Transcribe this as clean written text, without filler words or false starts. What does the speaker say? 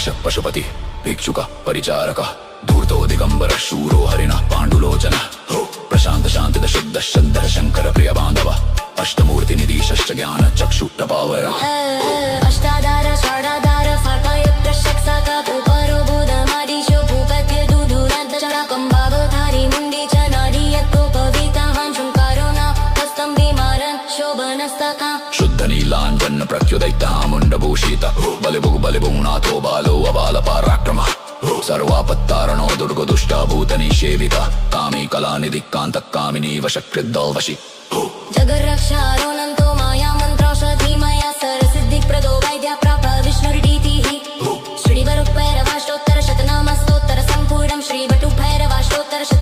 दक्ष पशुपति भिक्षुक परिचारक धूर्तो दिगंबर शूरो हरिण पाण्डुलोचन प्रशांत शांतिद शुद्ध श्रद्धर शंकर प्रिय बांधव अष्टमूर्ति निधि षष्ठ ज्ञान चक्षुट पावर अष्टाधार षडाधार फाटयुक्त शक्साका उपरो बुधमादिशो भूपत्य दुधुरन्त चराकम्बावधारी मुण्डी च नाडी यत्कोपवीतावान् शृङ्कारो न हस्तं विमारन् शोभनस्तका शुद्ध नीलाञ्जन प्रत्युदैता मुण्डभूषित बलिभुग्बलिभुङ्नाथो बालो अबाल पराक्रम सर्वापत्तारणो दुर्गो दुष्टा भूतनिषेविता कामी कलानिधि कान्तः कामिनी वशकृद्दौवशि जगरक्षारो